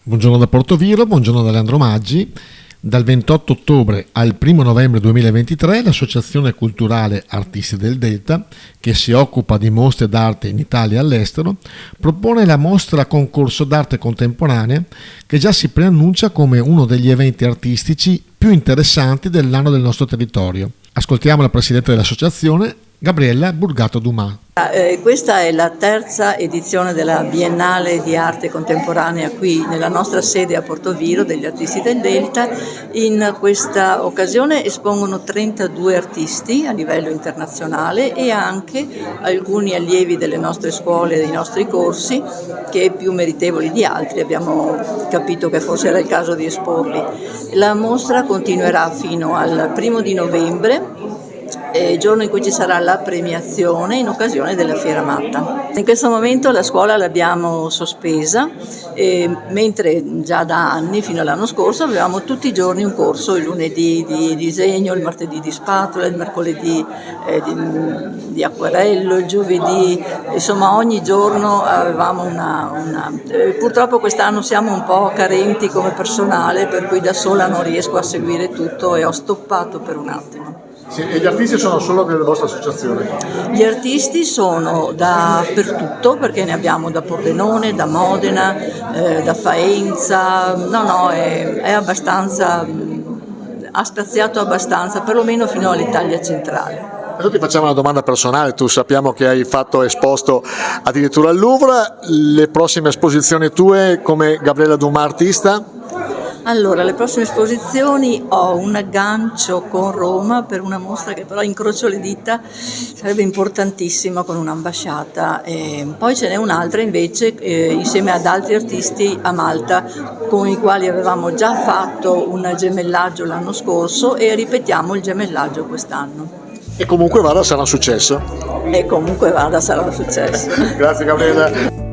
Buongiorno da Portoviro, buongiorno da Leandro Maggi. Dal 28 ottobre al 1 novembre 2023 l'Associazione Culturale Artisti del Delta, che si occupa di mostre d'arte in Italia e all'estero, propone la mostra concorso d'arte contemporanea che già si preannuncia come uno degli eventi artistici più interessanti dell'anno del nostro territorio. Ascoltiamo la Presidente dell'Associazione, Gabriella Burgato Dumas. Questa è la terza edizione della Biennale di Arte Contemporanea qui nella nostra sede a Portoviro degli Artisti del Delta. In questa occasione espongono 32 artisti a livello internazionale e anche alcuni allievi delle nostre scuole e dei nostri corsi che più meritevoli di altri abbiamo capito che forse era il caso di esporli. La mostra continuerà fino al 1 di novembre, giorno in cui ci sarà la premiazione in occasione della Fiera Matta. In questo momento la scuola l'abbiamo sospesa, mentre già da anni, fino all'anno scorso, avevamo tutti i giorni un corso, il lunedì di disegno, il martedì di spatola, il mercoledì di acquarello, il giovedì, insomma ogni giorno avevamo purtroppo quest'anno siamo un po' carenti come personale, per cui da sola non riesco a seguire tutto e ho stoppato per un attimo. Sì, e gli artisti sono solo della vostra associazione? Gli artisti sono dappertutto, perché ne abbiamo da Pordenone, da Modena, da Faenza, è abbastanza, ha spaziato abbastanza, perlomeno fino all'Italia centrale. Adesso ti facciamo una domanda personale, tu sappiamo che hai esposto addirittura al Louvre, le prossime esposizioni tue come Gabriella Dumas artista? Allora, le prossime esposizioni ho un aggancio con Roma per una mostra che però incrocio le dita, sarebbe importantissima, con un'ambasciata. Poi ce n'è un'altra invece insieme ad altri artisti a Malta con i quali avevamo già fatto un gemellaggio l'anno scorso e ripetiamo il gemellaggio quest'anno. E comunque vada sarà un successo. E comunque vada sarà un successo. Grazie Gabriella.